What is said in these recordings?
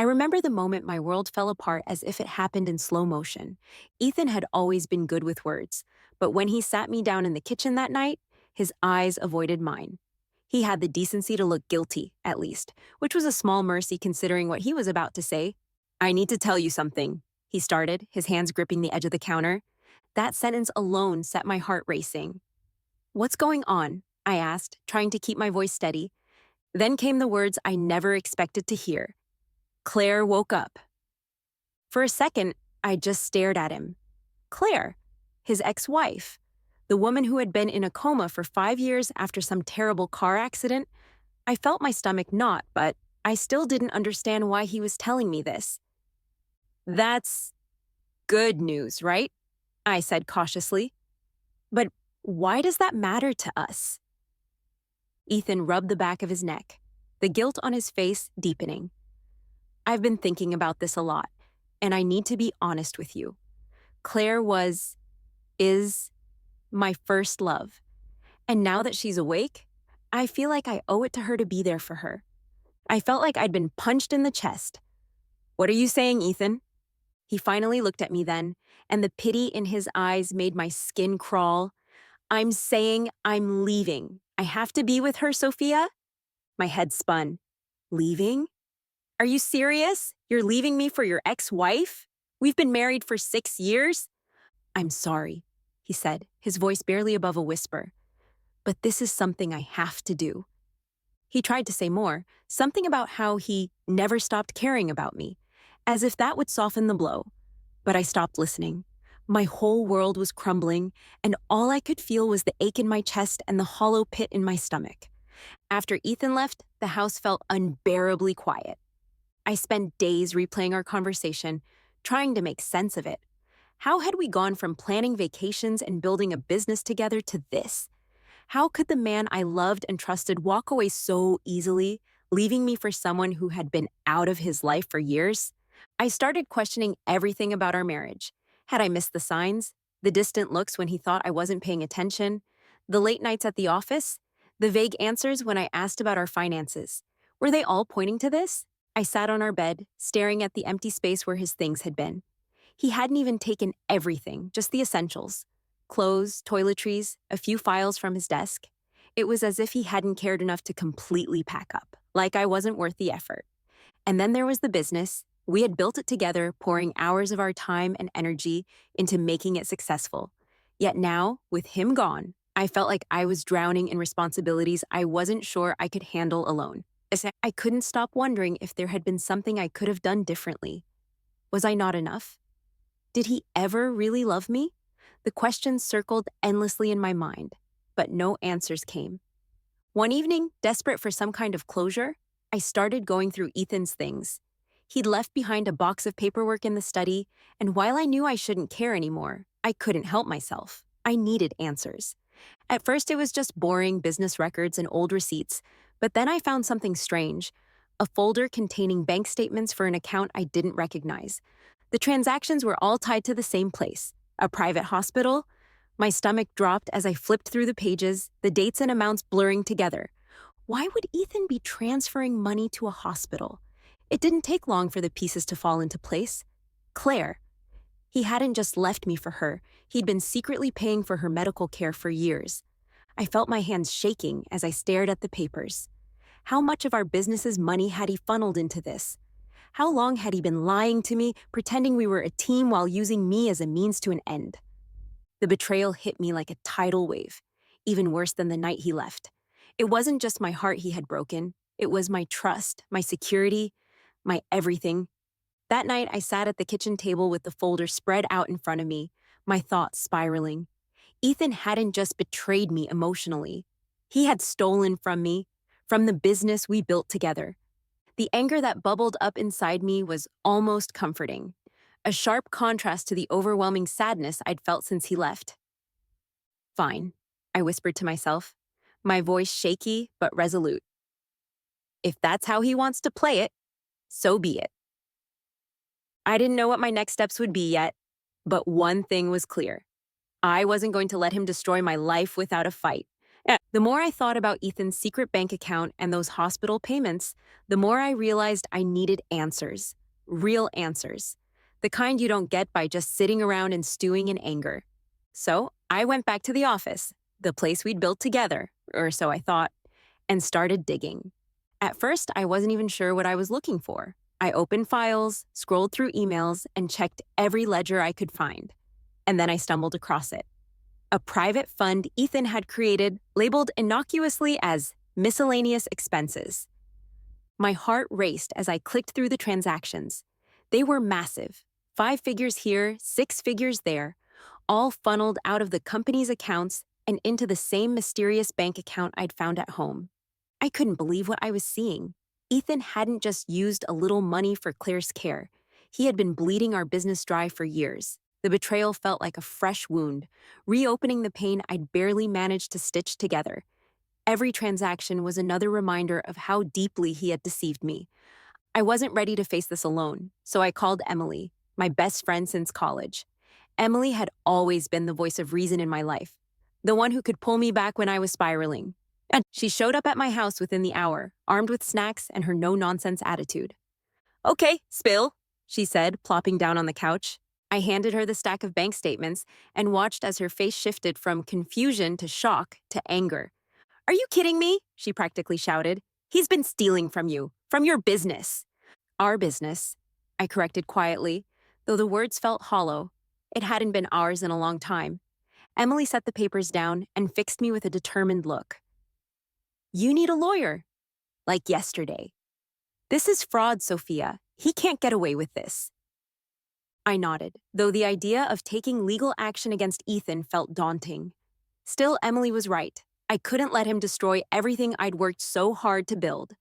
I remember the moment my world fell apart as if it happened in slow motion. Ethan had always been good with words, but when he sat me down in the kitchen that night, his eyes avoided mine. He had the decency to look guilty, at least, which was a small mercy considering what he was about to say. I need to tell you something, he started, his hands gripping the edge of the counter. That sentence alone set my heart racing. What's going on? I asked, trying to keep my voice steady. Then came the words I never expected to hear. Claire woke up. For a second, I just stared at him. Claire, his ex-wife, the woman who had been in a coma for 5 years after some terrible car accident. I felt my stomach knot, but I still didn't understand why he was telling me this. That's good news, right? I said cautiously. But why does that matter to us? Ethan rubbed the back of his neck, the guilt on his face deepening. I've been thinking about this a lot, and I need to be honest with you. Claire is my first love. And now that she's awake, I feel like I owe it to her to be there for her. I felt like I'd been punched in the chest. What are you saying, Ethan? He finally looked at me then, and the pity in his eyes made my skin crawl. I'm saying I'm leaving. I have to be with her, Sophia? My head spun. Leaving? Are you serious? You're leaving me for your ex-wife? We've been married for 6 years? I'm sorry, he said, his voice barely above a whisper. But this is something I have to do. He tried to say more, something about how he never stopped caring about me, as if that would soften the blow. But I stopped listening. My whole world was crumbling, and all I could feel was the ache in my chest and the hollow pit in my stomach. After Ethan left, the house felt unbearably quiet. I spent days replaying our conversation, trying to make sense of it. How had we gone from planning vacations and building a business together to this? How could the man I loved and trusted walk away so easily, leaving me for someone who had been out of his life for years? I started questioning everything about our marriage. Had I missed the signs? The distant looks when he thought I wasn't paying attention? The late nights at the office? The vague answers when I asked about our finances? Were they all pointing to this? I sat on our bed, staring at the empty space where his things had been. He hadn't even taken everything, just the essentials. Clothes, toiletries, a few files from his desk. It was as if he hadn't cared enough to completely pack up, like I wasn't worth the effort. And then there was the business. We had built it together, pouring hours of our time and energy into making it successful. Yet now, with him gone, I felt like I was drowning in responsibilities I wasn't sure I could handle alone. I couldn't stop wondering if there had been something I could have done differently. Was I not enough? Did he ever really love me? The questions circled endlessly in my mind, but no answers came. One evening, desperate for some kind of closure, I started going through Ethan's things. He'd left behind a box of paperwork in the study, and while I knew I shouldn't care anymore, I couldn't help myself. I needed answers. At first, it was just boring business records and old receipts, but then I found something strange, a folder containing bank statements for an account I didn't recognize. The transactions were all tied to the same place, a private hospital. My stomach dropped as I flipped through the pages, the dates and amounts blurring together. Why would Ethan be transferring money to a hospital? It didn't take long for the pieces to fall into place. Claire. He hadn't just left me for her. He'd been secretly paying for her medical care for years. I felt my hands shaking as I stared at the papers. How much of our business's money had he funneled into this? How long had he been lying to me, pretending we were a team while using me as a means to an end? The betrayal hit me like a tidal wave, even worse than the night he left. It wasn't just my heart he had broken. It was my trust, my security, my everything. That night, I sat at the kitchen table with the folder spread out in front of me, my thoughts spiraling. Ethan hadn't just betrayed me emotionally. He had stolen from me, from the business we built together. The anger that bubbled up inside me was almost comforting, a sharp contrast to the overwhelming sadness I'd felt since he left. Fine, I whispered to myself, my voice shaky but resolute. If that's how he wants to play it, so be it. I didn't know what my next steps would be yet, but one thing was clear. I wasn't going to let him destroy my life without a fight. The more I thought about Ethan's secret bank account and those hospital payments, the more I realized I needed answers. Real answers. The kind you don't get by just sitting around and stewing in anger. So I went back to the office, the place we'd built together, or so I thought, and started digging. At first, I wasn't even sure what I was looking for. I opened files, scrolled through emails, and checked every ledger I could find. And then I stumbled across it. A private fund Ethan had created, labeled innocuously as miscellaneous expenses. My heart raced as I clicked through the transactions. They were massive. 5 figures here, 6 figures there, all funneled out of the company's accounts and into the same mysterious bank account I'd found at home. I couldn't believe what I was seeing. Ethan hadn't just used a little money for Claire's care. He had been bleeding our business dry for years. The betrayal felt like a fresh wound, reopening the pain I'd barely managed to stitch together. Every transaction was another reminder of how deeply he had deceived me. I wasn't ready to face this alone, so I called Emily, my best friend since college. Emily had always been the voice of reason in my life, the one who could pull me back when I was spiraling. And she showed up at my house within the hour, armed with snacks and her no-nonsense attitude. "Okay, spill," she said, plopping down on the couch. I handed her the stack of bank statements and watched as her face shifted from confusion to shock to anger. "Are you kidding me?" she practically shouted. "He's been stealing from you, from your business." "Our business," I corrected quietly, though the words felt hollow. It hadn't been ours in a long time. Emily set the papers down and fixed me with a determined look. "You need a lawyer." Like yesterday. "This is fraud, Sophia. He can't get away with this." I nodded, though the idea of taking legal action against Ethan felt daunting. Still, Emily was right. I couldn't let him destroy everything I'd worked so hard to build.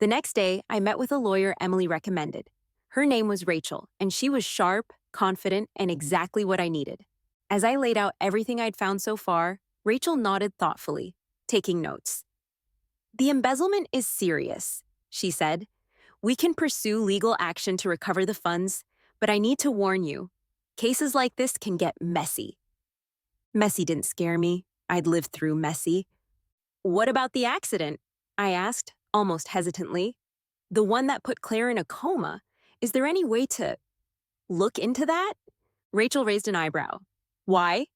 The next day, I met with a lawyer Emily recommended. Her name was Rachel, and she was sharp, confident, and exactly what I needed. As I laid out everything I'd found so far, Rachel nodded thoughtfully, taking notes. "The embezzlement is serious," she said. "We can pursue legal action to recover the funds, but I need to warn you, cases like this can get messy." Messy didn't scare me. I'd lived through messy. "What about the accident?" I asked, almost hesitantly. "The one that put Claire in a coma. Is there any way to look into that?" Rachel raised an eyebrow. "Why?"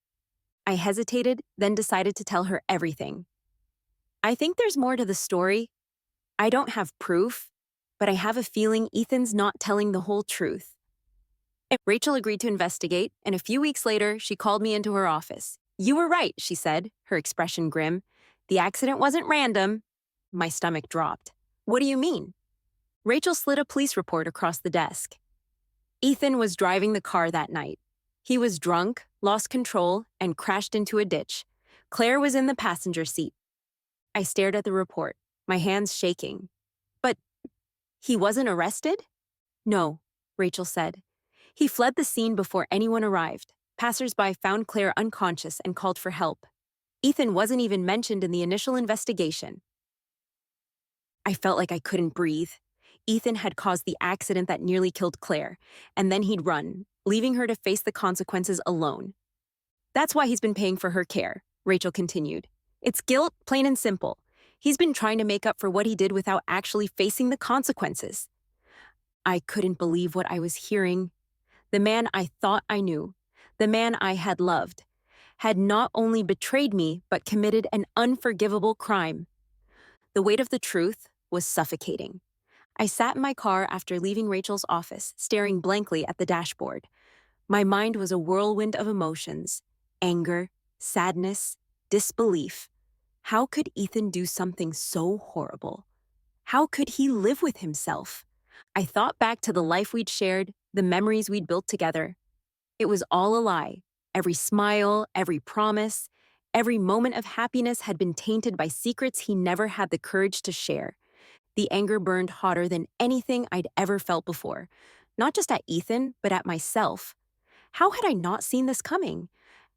I hesitated, then decided to tell her everything. "I think there's more to the story. I don't have proof, but I have a feeling Ethan's not telling the whole truth." Rachel agreed to investigate, and a few weeks later, she called me into her office. "You were right," she said, her expression grim. "The accident wasn't random." My stomach dropped. "What do you mean?" Rachel slid a police report across the desk. Ethan was driving the car that night. He was drunk, lost control, and crashed into a ditch. Claire was in the passenger seat. I stared at the report, my hands shaking. "But he wasn't arrested?" "No," Rachel said. "He fled the scene before anyone arrived. Passers-by found Claire unconscious and called for help. Ethan wasn't even mentioned in the initial investigation." I felt like I couldn't breathe. Ethan had caused the accident that nearly killed Claire, and then he'd run, leaving her to face the consequences alone. "That's why he's been paying for her care," Rachel continued. "It's guilt, plain and simple. He's been trying to make up for what he did without actually facing the consequences." I couldn't believe what I was hearing. The man I thought I knew, the man I had loved, had not only betrayed me, but committed an unforgivable crime. The weight of the truth was suffocating. I sat in my car after leaving Rachel's office, staring blankly at the dashboard. My mind was a whirlwind of emotions: anger, sadness, disbelief. How could Ethan do something so horrible? How could he live with himself? I thought back to the life we'd shared, the memories we'd built together. It was all a lie. Every smile, every promise, every moment of happiness had been tainted by secrets he never had the courage to share. The anger burned hotter than anything I'd ever felt before, not just at Ethan, but at myself. How had I not seen this coming?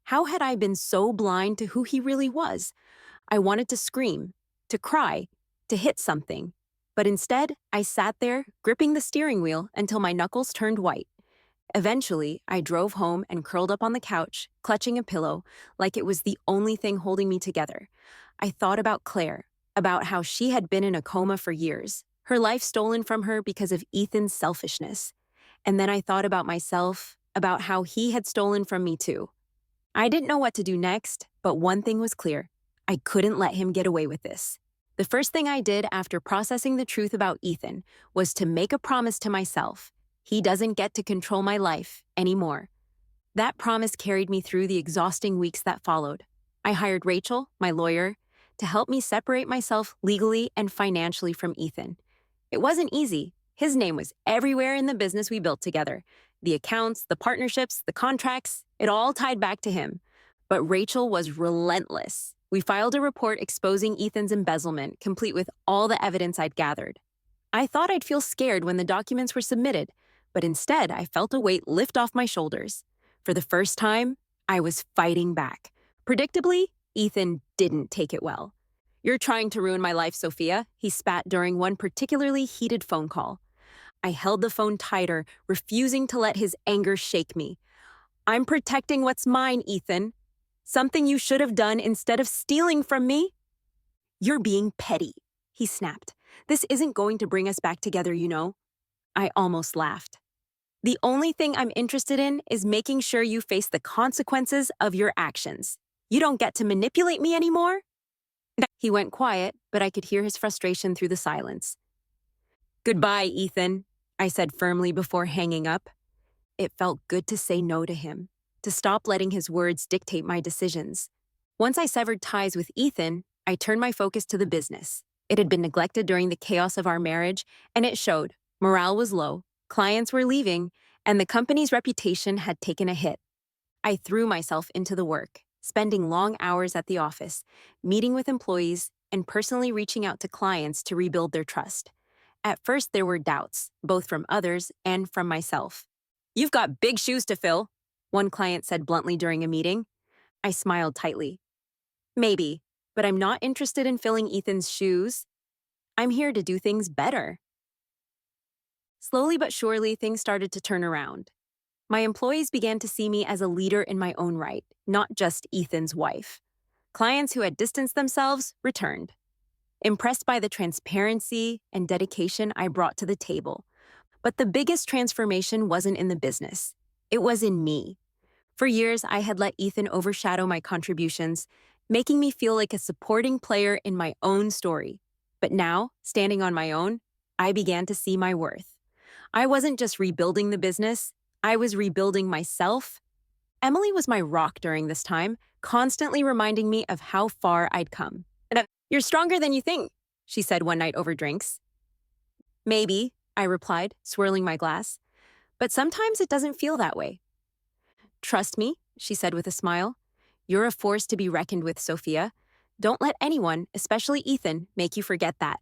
How had I been so blind to who he really was? I wanted to scream, to cry, to hit something. But instead, I sat there, gripping the steering wheel until my knuckles turned white. Eventually, I drove home and curled up on the couch, clutching a pillow, like it was the only thing holding me together. I thought about Claire, about how she had been in a coma for years, her life stolen from her because of Ethan's selfishness. And then I thought about myself, about how he had stolen from me too. I didn't know what to do next, but one thing was clear. I couldn't let him get away with this. The first thing I did after processing the truth about Ethan was to make a promise to myself. He doesn't get to control my life anymore. That promise carried me through the exhausting weeks that followed. I hired Rachel, my lawyer, to help me separate myself legally and financially from Ethan. It wasn't easy. His name was everywhere in the business we built together. The accounts, the partnerships, the contracts, it all tied back to him. But Rachel was relentless. We filed a report exposing Ethan's embezzlement, complete with all the evidence I'd gathered. I thought I'd feel scared when the documents were submitted, but instead I felt a weight lift off my shoulders. For the first time, I was fighting back. Predictably, Ethan didn't take it well. "You're trying to ruin my life, Sophia," he spat during one particularly heated phone call. I held the phone tighter, refusing to let his anger shake me. "I'm protecting what's mine, Ethan. Something you should have done instead of stealing from me." "You're being petty," he snapped. "This isn't going to bring us back together, you know." I almost laughed. "The only thing I'm interested in is making sure you face the consequences of your actions. You don't get to manipulate me anymore." He went quiet, but I could hear his frustration through the silence. "Goodbye, Ethan," I said firmly before hanging up. It felt good to say no to him, to stop letting his words dictate my decisions. Once I severed ties with Ethan, I turned my focus to the business. It had been neglected during the chaos of our marriage, and it showed. Morale was low, clients were leaving, and the company's reputation had taken a hit. I threw myself into the work, spending long hours at the office, meeting with employees, and personally reaching out to clients to rebuild their trust. At first, there were doubts, both from others and from myself. "You've got big shoes to fill," one client said bluntly during a meeting. I smiled tightly. "Maybe, but I'm not interested in filling Ethan's shoes. I'm here to do things better." Slowly but surely, things started to turn around. My employees began to see me as a leader in my own right, not just Ethan's wife. Clients who had distanced themselves returned, impressed by the transparency and dedication I brought to the table. But the biggest transformation wasn't in the business. It was in me. For years, I had let Ethan overshadow my contributions, making me feel like a supporting player in my own story. But now, standing on my own, I began to see my worth. I wasn't just rebuilding the business, I was rebuilding myself. Emily was my rock during this time, constantly reminding me of how far I'd come. "You're stronger than you think," she said one night over drinks. "Maybe," I replied, swirling my glass. "But sometimes it doesn't feel that way." "Trust me," she said with a smile. "You're a force to be reckoned with, Sophia. Don't let anyone, especially Ethan, make you forget that."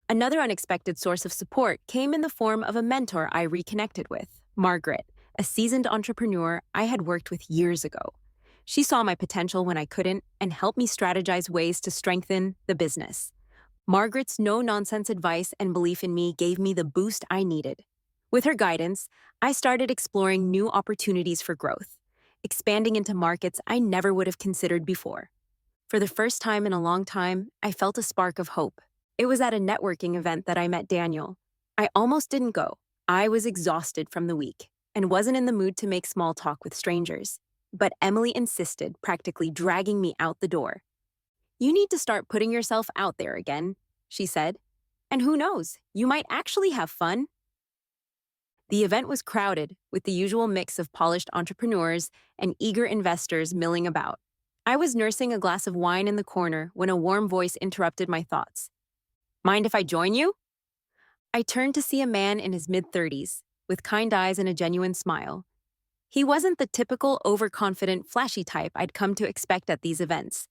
Another unexpected source of support came in the form of a mentor I reconnected with, Margaret, a seasoned entrepreneur I had worked with years ago. She saw my potential when I couldn't and helped me strategize ways to strengthen the business. Margaret's no-nonsense advice and belief in me gave me the boost I needed. With her guidance, I started exploring new opportunities for growth, expanding into markets I never would have considered before. For the first time in a long time, I felt a spark of hope. It was at a networking event that I met Daniel. I almost didn't go. I was exhausted from the week and wasn't in the mood to make small talk with strangers. But Emily insisted, practically dragging me out the door. "You need to start putting yourself out there again," she said. "And who knows, you might actually have fun." The event was crowded, with the usual mix of polished entrepreneurs and eager investors milling about. I was nursing a glass of wine in the corner when a warm voice interrupted my thoughts. "Mind if I join you?" I turned to see a man in his mid-30s, with kind eyes and a genuine smile. He wasn't the typical overconfident, flashy type I'd come to expect at these events.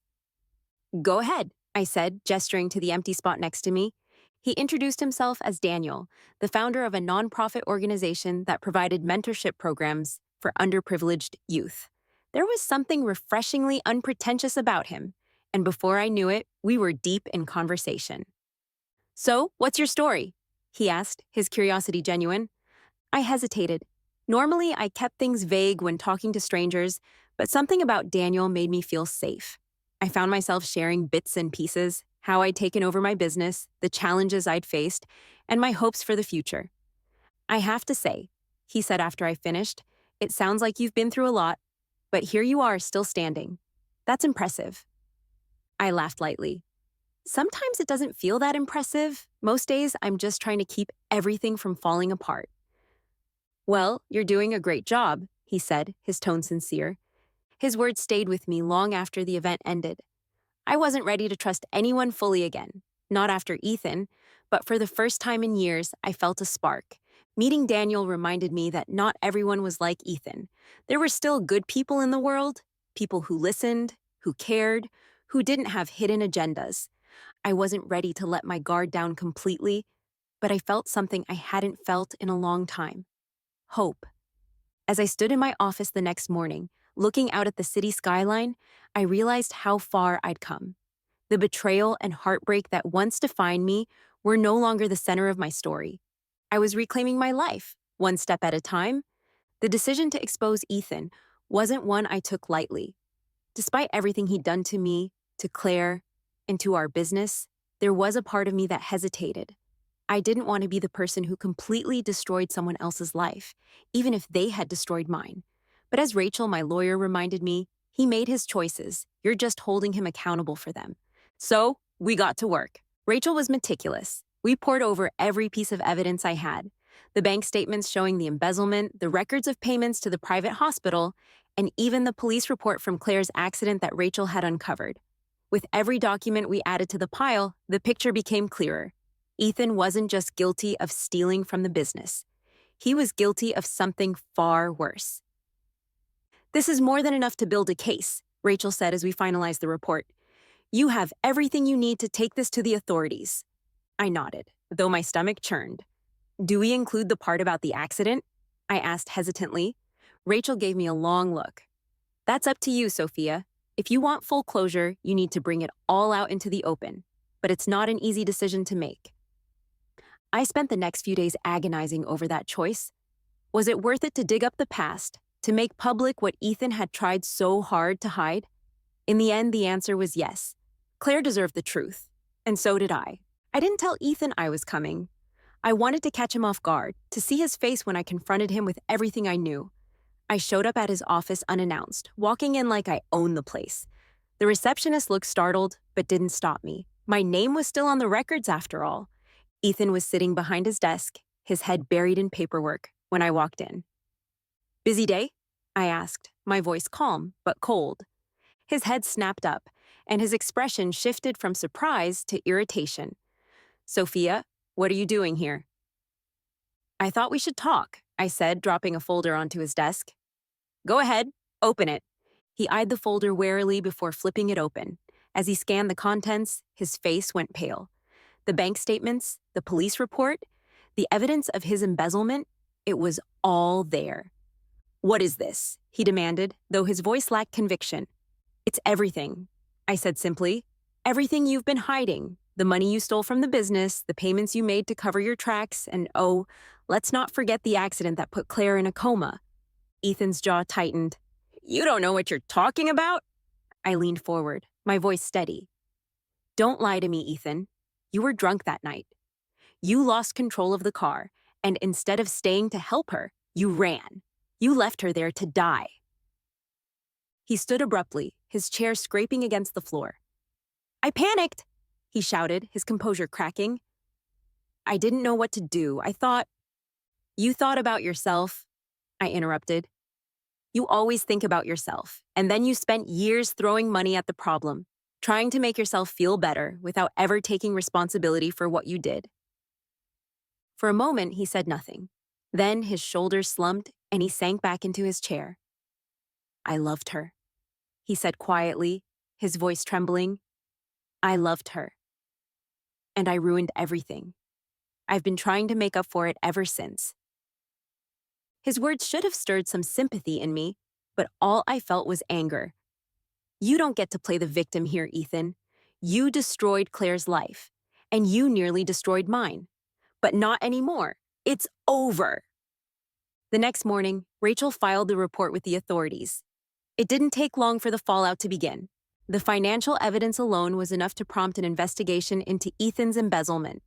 "Go ahead," I said, gesturing to the empty spot next to me. He introduced himself as Daniel, the founder of a nonprofit organization that provided mentorship programs for underprivileged youth. There was something refreshingly unpretentious about him, and before I knew it, we were deep in conversation. "So, what's your story?" he asked, his curiosity genuine. I hesitated. Normally, I kept things vague when talking to strangers, but something about Daniel made me feel safe. I found myself sharing bits and pieces, how I'd taken over my business, the challenges I'd faced, and my hopes for the future. I have to say, he said after I finished, it sounds like you've been through a lot, but here you are still standing. That's impressive. I laughed lightly. Sometimes it doesn't feel that impressive. Most days, I'm just trying to keep everything from falling apart. Well, you're doing a great job, he said, his tone sincere. His words stayed with me long after the event ended. I wasn't ready to trust anyone fully again, not after Ethan, but for the first time in years, I felt a spark. Meeting Daniel reminded me that not everyone was like Ethan. There were still good people in the world, people who listened, who cared, who didn't have hidden agendas. I wasn't ready to let my guard down completely, but I felt something I hadn't felt in a long time. Hope. As I stood in my office the next morning, looking out at the city skyline, I realized how far I'd come. The betrayal and heartbreak that once defined me were no longer the center of my story. I was reclaiming my life, one step at a time. The decision to expose Ethan wasn't one I took lightly. Despite everything he'd done to me, to Claire, and to our business, there was a part of me that hesitated. I didn't want to be the person who completely destroyed someone else's life, even if they had destroyed mine. But as Rachel, my lawyer, reminded me, he made his choices. You're just holding him accountable for them. So, we got to work. Rachel was meticulous. We poured over every piece of evidence I had. The bank statements showing the embezzlement, the records of payments to the private hospital, and even the police report from Claire's accident that Rachel had uncovered. With every document we added to the pile, the picture became clearer. Ethan wasn't just guilty of stealing from the business. He was guilty of something far worse. This is more than enough to build a case, Rachel said as we finalized the report. You have everything you need to take this to the authorities. I nodded, though my stomach churned. Do we include the part about the accident? I asked hesitantly. Rachel gave me a long look. That's up to you, Sophia. If you want full closure, you need to bring it all out into the open. But it's not an easy decision to make. I spent the next few days agonizing over that choice. Was it worth it to dig up the past, to make public what Ethan had tried so hard to hide? In the end, the answer was yes. Claire deserved the truth, and so did I. I didn't tell Ethan I was coming. I wanted to catch him off guard, to see his face when I confronted him with everything I knew. I showed up at his office unannounced, walking in like I owned the place. The receptionist looked startled, but didn't stop me. My name was still on the records after all. Ethan was sitting behind his desk, his head buried in paperwork, when I walked in. Busy day? I asked, my voice calm but cold. His head snapped up, and his expression shifted from surprise to irritation. Sophia, what are you doing here? I thought we should talk, I said, dropping a folder onto his desk. Go ahead, open it. He eyed the folder warily before flipping it open. As he scanned the contents, his face went pale. The bank statements, the police report, the evidence of his embezzlement, it was all there. What is this? He demanded, though his voice lacked conviction. It's everything, I said simply. Everything you've been hiding. The money you stole from the business, the payments you made to cover your tracks, and oh, let's not forget the accident that put Claire in a coma. Ethan's jaw tightened. You don't know what you're talking about? I leaned forward, my voice steady. Don't lie to me, Ethan. You were drunk that night. You lost control of the car, and instead of staying to help her, you ran. You left her there to die. He stood abruptly, his chair scraping against the floor. I panicked, he shouted, his composure cracking. I didn't know what to do. You thought about yourself, I interrupted. You always think about yourself, and then you spent years throwing money at the problem, trying to make yourself feel better without ever taking responsibility for what you did. For a moment, he said nothing. Then his shoulders slumped, and he sank back into his chair. I loved her, he said quietly, his voice trembling. I loved her. And I ruined everything. I've been trying to make up for it ever since. His words should have stirred some sympathy in me, but all I felt was anger. You don't get to play the victim here, Ethan. You destroyed Claire's life, and you nearly destroyed mine. But not anymore. It's over. The next morning, Rachel filed the report with the authorities. It didn't take long for the fallout to begin. The financial evidence alone was enough to prompt an investigation into Ethan's embezzlement.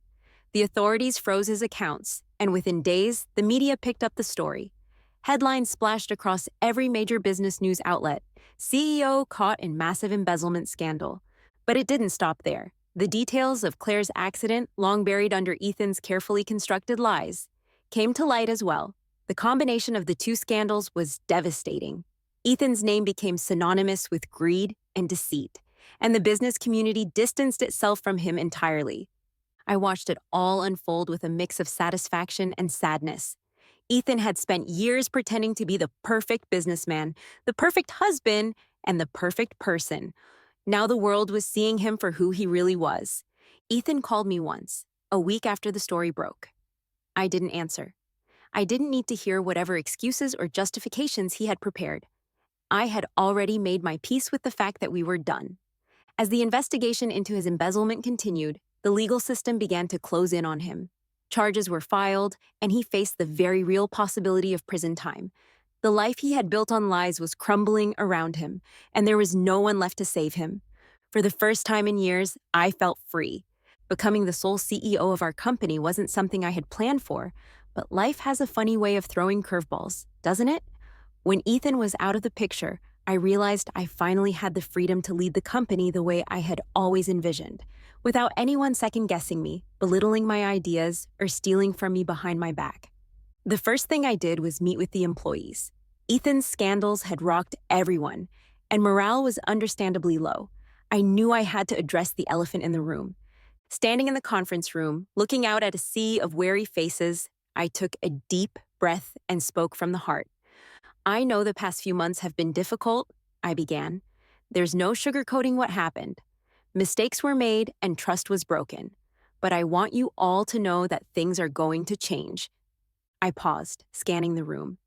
The authorities froze his accounts, and within days, the media picked up the story. Headlines splashed across every major business news outlet. CEO caught in massive embezzlement scandal. But it didn't stop there. The details of Claire's accident, long buried under Ethan's carefully constructed lies, came to light as well. The combination of the two scandals was devastating. Ethan's name became synonymous with greed and deceit, and the business community distanced itself from him entirely. I watched it all unfold with a mix of satisfaction and sadness. Ethan had spent years pretending to be the perfect businessman, the perfect husband, and the perfect person. Now the world was seeing him for who he really was. Ethan called me once, a week after the story broke. I didn't answer. I didn't need to hear whatever excuses or justifications he had prepared. I had already made my peace with the fact that we were done. As the investigation into his embezzlement continued, the legal system began to close in on him. Charges were filed, and he faced the very real possibility of prison time. The life he had built on lies was crumbling around him, and there was no one left to save him. For the first time in years, I felt free. Becoming the sole CEO of our company wasn't something I had planned for, but life has a funny way of throwing curveballs, doesn't it? When Ethan was out of the picture, I realized I finally had the freedom to lead the company the way I had always envisioned, without anyone second-guessing me, belittling my ideas, or stealing from me behind my back. The first thing I did was meet with the employees. Ethan's scandals had rocked everyone, and morale was understandably low. I knew I had to address the elephant in the room. Standing in the conference room, looking out at a sea of wary faces, I took a deep breath and spoke from the heart. I know the past few months have been difficult, I began. There's no sugarcoating what happened. Mistakes were made and trust was broken. But I want you all to know that things are going to change. I paused, scanning the room.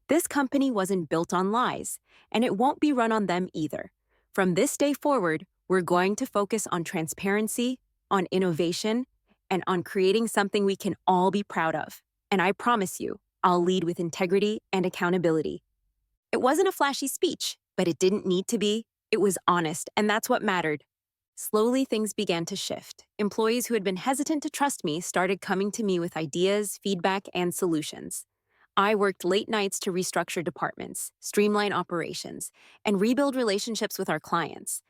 This company wasn't built on lies, and it won't be run on them either. From this day forward, we're going to focus on transparency, on innovation, and on creating something we can all be proud of. And I promise you, I'll lead with integrity and accountability. It wasn't a flashy speech, but it didn't need to be. It was honest, and that's what mattered. Slowly, things began to shift. Employees who had been hesitant to trust me started coming to me with ideas, feedback, and solutions. I worked late nights to restructure departments, streamline operations, and rebuild relationships with our clients.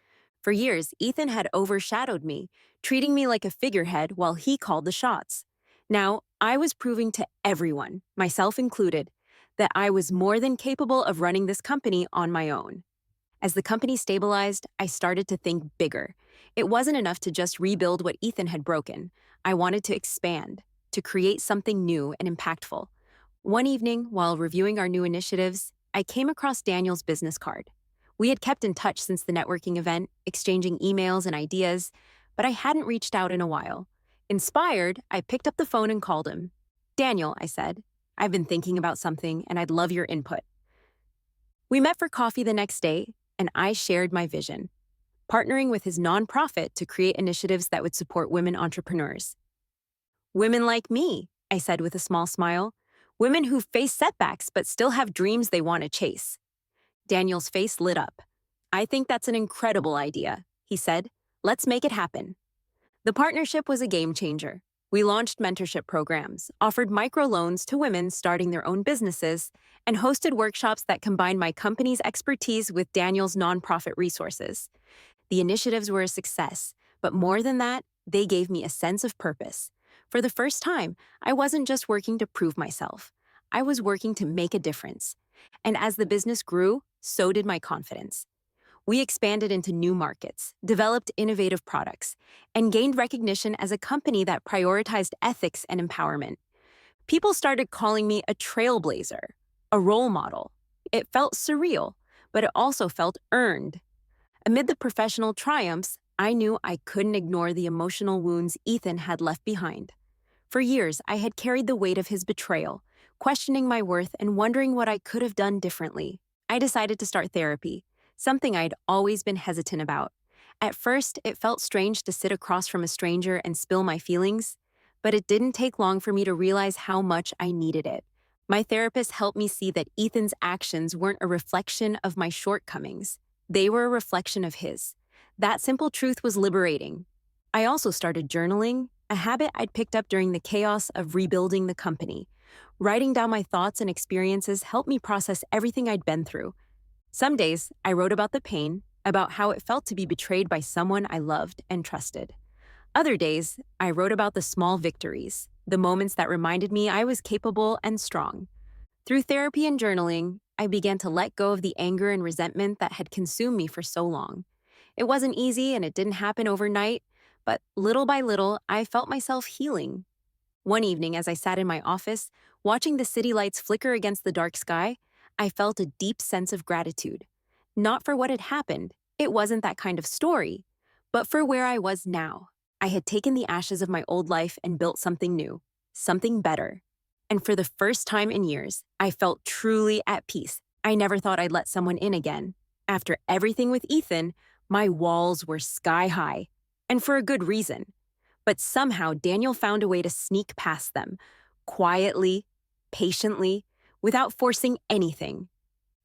For years, Ethan had overshadowed me, treating me like a figurehead while he called the shots. Now, I was proving to everyone, myself included, that I was more than capable of running this company on my own. As the company stabilized, I started to think bigger. It wasn't enough to just rebuild what Ethan had broken. I wanted to expand, to create something new and impactful. One evening, while reviewing our new initiatives, I came across Daniel's business card. We had kept in touch since the networking event, exchanging emails and ideas, but I hadn't reached out in a while. Inspired, I picked up the phone and called him. "Daniel," I said, "I've been thinking about something and I'd love your input." We met for coffee the next day, and I shared my vision, partnering with his nonprofit to create initiatives that would support women entrepreneurs. "Women like me," I said with a small smile. "Women who face setbacks but still have dreams they want to chase." Daniel's face lit up. "I think that's an incredible idea," he said. "Let's make it happen." The partnership was a game changer. We launched mentorship programs, offered microloans to women starting their own businesses, and hosted workshops that combined my company's expertise with Daniel's nonprofit resources. The initiatives were a success, but more than that, they gave me a sense of purpose. For the first time, I wasn't just working to prove myself. I was working to make a difference. And as the business grew, so did my confidence. We expanded into new markets, developed innovative products, and gained recognition as a company that prioritized ethics and empowerment. People started calling me a trailblazer, a role model. It felt surreal, but it also felt earned. Amid the professional triumphs, I knew I couldn't ignore the emotional wounds Ethan had left behind. For years, I had carried the weight of his betrayal, questioning my worth and wondering what I could have done differently. I decided to start therapy, something I'd always been hesitant about. At first, it felt strange to sit across from a stranger and spill my feelings, but it didn't take long for me to realize how much I needed it. My therapist helped me see that Ethan's actions weren't a reflection of my shortcomings. They were a reflection of his. That simple truth was liberating. I also started journaling, a habit I'd picked up during the chaos of rebuilding the company. Writing down my thoughts and experiences helped me process everything I'd been through. Some days, I wrote about the pain, about how it felt to be betrayed by someone I loved and trusted. Other days, I wrote about the small victories, the moments that reminded me I was capable and strong. Through therapy and journaling, I began to let go of the anger and resentment that had consumed me for so long. It wasn't easy and it didn't happen overnight, but little by little, I felt myself healing. One evening, as I sat in my office, watching the city lights flicker against the dark sky, I felt a deep sense of gratitude. Not for what had happened, it wasn't that kind of story, but for where I was now. I had taken the ashes of my old life and built something new, something better. And for the first time in years, I felt truly at peace. I never thought I'd let someone in again. After everything with Ethan, my walls were sky high, and for a good reason. But somehow Daniel found a way to sneak past them, quietly, patiently, without forcing anything.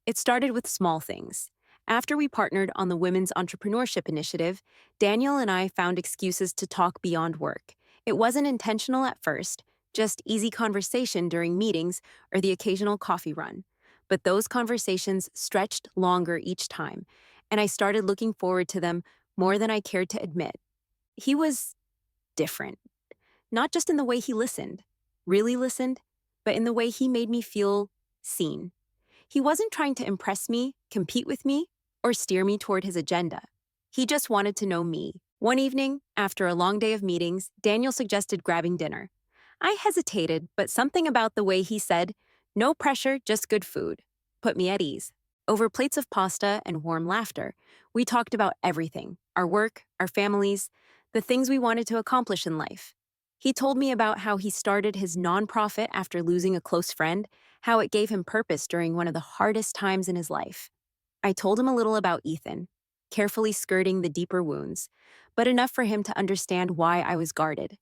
It started with small things. After we partnered on the Women's Entrepreneurship Initiative, Daniel and I found excuses to talk beyond work. It wasn't intentional at first, just easy conversation during meetings or the occasional coffee run. But those conversations stretched longer each time, and I started looking forward to them more than I cared to admit. He was different, not just in the way he listened, really listened, but in the way he made me feel seen. He wasn't trying to impress me, compete with me, or steer me toward his agenda. He just wanted to know me. One evening, after a long day of meetings, Daniel suggested grabbing dinner. I hesitated, but something about the way he said, "No pressure, just good food," put me at ease. Over plates of pasta and warm laughter, we talked about everything: our work, our families, the things we wanted to accomplish in life. He told me about how he started his nonprofit after losing a close friend, how it gave him purpose during one of the hardest times in his life. I told him a little about Ethan, carefully skirting the deeper wounds, but enough for him to understand why I was guarded.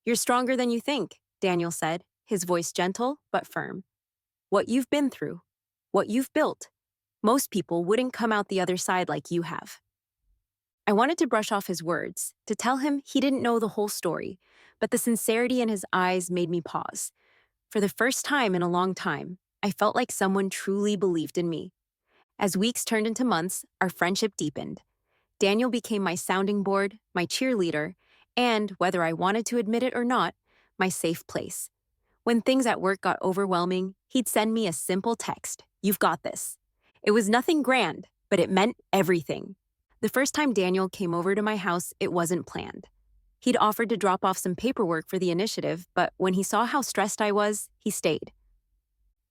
"You're stronger than you think," Daniel said, his voice gentle but firm. "What you've been through, what you've built, most people wouldn't come out the other side like you have." I wanted to brush off his words, to tell him he didn't know the whole story, but the sincerity in his eyes made me pause. For the first time in a long time, I felt like someone truly believed in me. As weeks turned into months, our friendship deepened. Daniel became my sounding board, my cheerleader, and, whether I wanted to admit it or not, my safe place. When things at work got overwhelming, he'd send me a simple text: "You've got this." It was nothing grand, but it meant everything. The first time Daniel came over to my house, it wasn't planned. He'd offered to drop off some paperwork for the initiative, but when he saw how stressed I was, he stayed.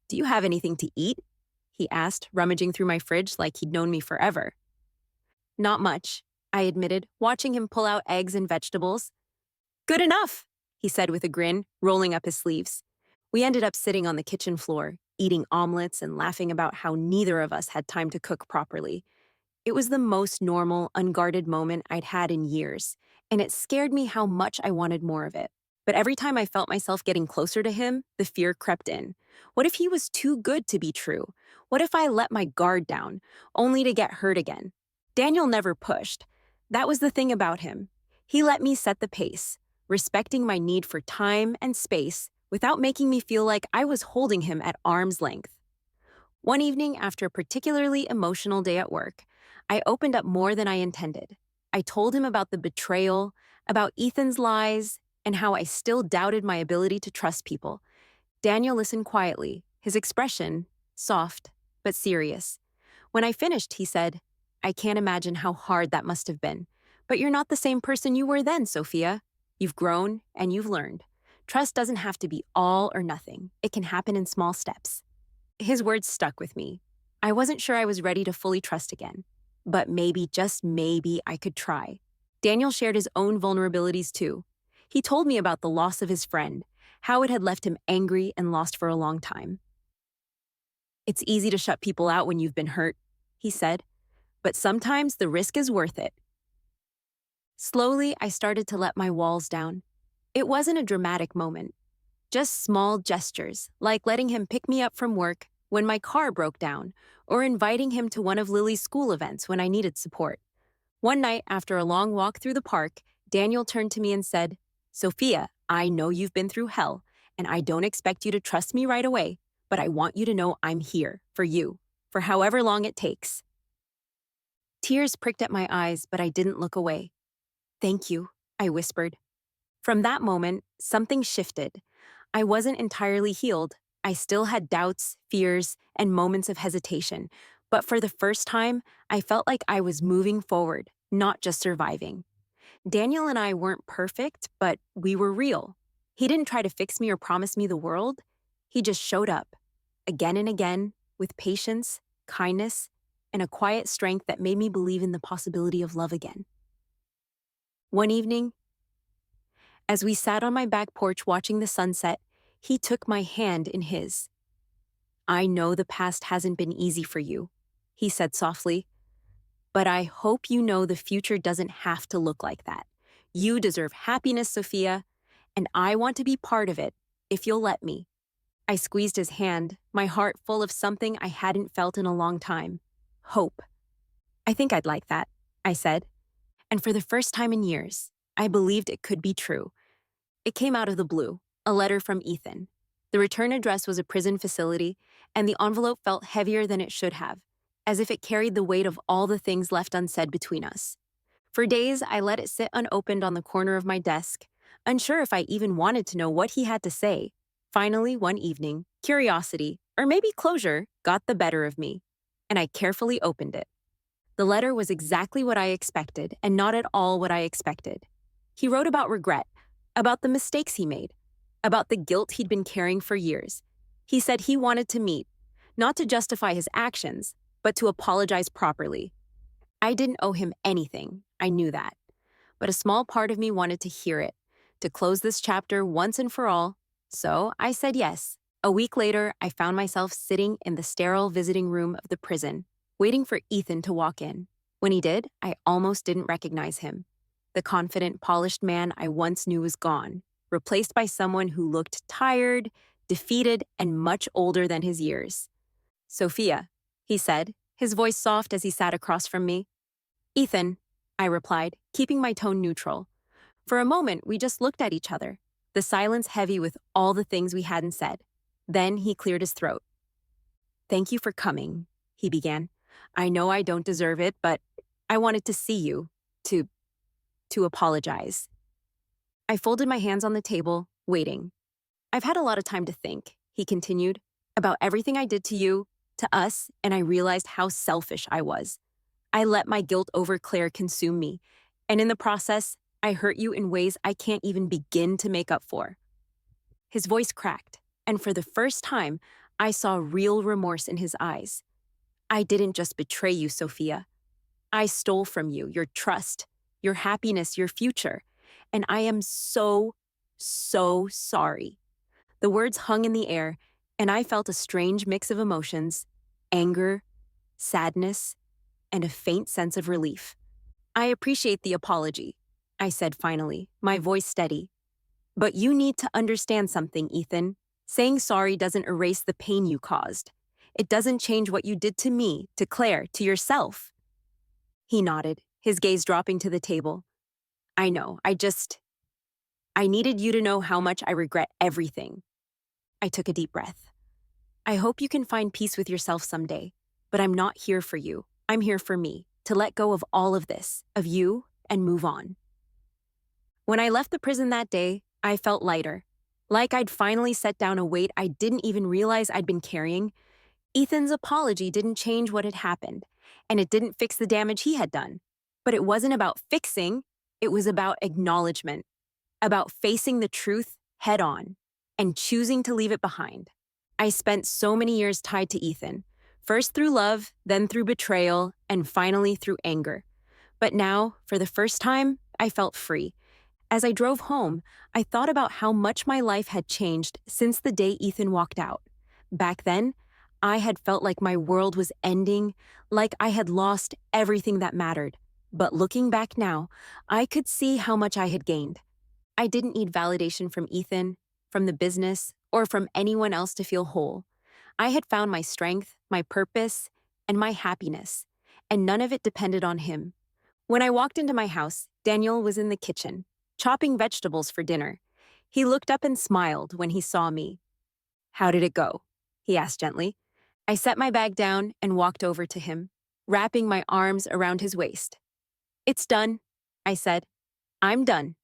"Do you have anything to eat?" he asked, rummaging through my fridge like he'd known me forever. "Not much," I admitted, watching him pull out eggs and vegetables. "Good enough," he said with a grin, rolling up his sleeves. We ended up sitting on the kitchen floor, eating omelets and laughing about how neither of us had time to cook properly. It was the most normal, unguarded moment I'd had in years, and it scared me how much I wanted more of it. But every time I felt myself getting closer to him, the fear crept in. What if he was too good to be true? What if I let my guard down, only to get hurt again? Daniel never pushed. That was the thing about him. He let me set the pace, respecting my need for time and space without making me feel like I was holding him at arm's length. One evening, after a particularly emotional day at work, I opened up more than I intended. I told him about the betrayal, about Ethan's lies, and how I still doubted my ability to trust people. Daniel listened quietly, his expression soft but serious. When I finished, he said, "I can't imagine how hard that must have been. But you're not the same person you were then, Sophia. You've grown and you've learned. Trust doesn't have to be all or nothing. It can happen in small steps." His words stuck with me. I wasn't sure I was ready to fully trust again, but maybe, just maybe, I could try. Daniel shared his own vulnerabilities too. He told me about the loss of his friend, how it had left him angry and lost for a long time. "It's easy to shut people out when you've been hurt," he said, "but sometimes the risk is worth it." Slowly, I started to let my walls down. It wasn't a dramatic moment. Just small gestures, like letting him pick me up from work when my car broke down, or inviting him to one of Lily's school events when I needed support. One night, after a long walk through the park, Daniel turned to me and said, Sophia, I know you've been through hell, and I don't expect you to trust me right away, but I want you to know I'm here for you, for however long it takes. Tears pricked at my eyes, but I didn't look away. Thank you, I whispered. From that moment, something shifted. I wasn't entirely healed. I still had doubts, fears, and moments of hesitation. But for the first time, I felt like I was moving forward, not just surviving. Daniel and I weren't perfect, but we were real. He didn't try to fix me or promise me the world. He just showed up, again and again, with patience, kindness, and a quiet strength that made me believe in the possibility of love again. One evening, as we sat on my back porch watching the sunset, he took my hand in his. I know the past hasn't been easy for you, he said softly, but I hope you know the future doesn't have to look like that. You deserve happiness, Sophia, and I want to be part of it, if you'll let me. I squeezed his hand, my heart full of something I hadn't felt in a long time. Hope. I think I'd like that, I said. And for the first time in years, I believed it could be true. It came out of the blue, a letter from Ethan. The return address was a prison facility, and the envelope felt heavier than it should have, as if it carried the weight of all the things left unsaid between us. For days, I let it sit unopened on the corner of my desk, unsure if I even wanted to know what he had to say. Finally, one evening, curiosity, or maybe closure, got the better of me, and I carefully opened it. The letter was exactly what I expected, and not at all what I expected. He wrote about regret, about the mistakes he made, about the guilt he'd been carrying for years. He said he wanted to meet, not to justify his actions, but to apologize properly. I didn't owe him anything, I knew that. But a small part of me wanted to hear it, to close this chapter once and for all, so I said yes. A week later, I found myself sitting in the sterile visiting room of the prison, waiting for Ethan to walk in. When he did, I almost didn't recognize him. The confident, polished man I once knew was gone, replaced by someone who looked tired, defeated, and much older than his years. Sophia, he said, his voice soft as he sat across from me. Ethan, I replied, keeping my tone neutral. For a moment, we just looked at each other, the silence heavy with all the things we hadn't said. Then he cleared his throat. Thank you for coming, he began. I know I don't deserve it, but I wanted to see you, to apologize. I folded my hands on the table, waiting. I've had a lot of time to think, he continued, about everything I did to you, to us, and I realized how selfish I was. I let my guilt over Claire consume me, and in the process, I hurt you in ways I can't even begin to make up for. His voice cracked, and for the first time, I saw real remorse in his eyes. I didn't just betray you, Sophia. I stole from you your trust, your happiness, your future, and I am so sorry. The words hung in the air, and I felt a strange mix of emotions, anger, sadness, and a faint sense of relief. I appreciate the apology, I said finally, my voice steady. But you need to understand something, Ethan. Saying sorry doesn't erase the pain you caused. It doesn't change what you did to me, to Claire, to yourself. He nodded, his gaze dropping to the table. I know, I needed you to know how much I regret everything. I took a deep breath. I hope you can find peace with yourself someday, but I'm not here for you. I'm here for me, to let go of all of this, of you, and move on. When I left the prison that day, I felt lighter, like I'd finally set down a weight I didn't even realize I'd been carrying. Ethan's apology didn't change what had happened, and it didn't fix the damage he had done. But it wasn't about fixing, it was about acknowledgement, about facing the truth head on, and choosing to leave it behind. I spent so many years tied to Ethan, first through love, then through betrayal, and finally through anger. But now, for the first time, I felt free. As I drove home, I thought about how much my life had changed since the day Ethan walked out. Back then, I had felt like my world was ending, like I had lost everything that mattered. But looking back now, I could see how much I had gained. I didn't need validation from Ethan, from the business, or from anyone else to feel whole. I had found my strength, my purpose, and my happiness, and none of it depended on him. When I walked into my house, Daniel was in the kitchen, chopping vegetables for dinner. He looked up and smiled when he saw me. "How did it go?" he asked gently. I set my bag down and walked over to him, wrapping my arms around his waist. "It's done," I said. "I'm done."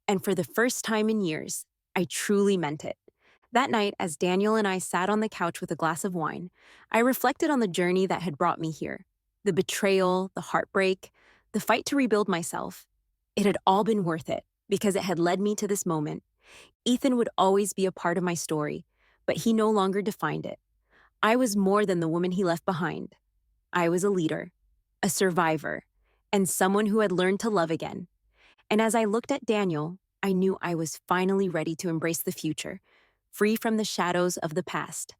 And for the first time in years, I truly meant it. That night, as Daniel and I sat on the couch with a glass of wine, I reflected on the journey that had brought me here. The betrayal, the heartbreak, the fight to rebuild myself. It had all been worth it because it had led me to this moment. Ethan would always be a part of my story, but he no longer defined it. I was more than the woman he left behind. I was a leader, a survivor, and someone who had learned to love again. And as I looked at Daniel, I knew I was finally ready to embrace the future, free from the shadows of the past.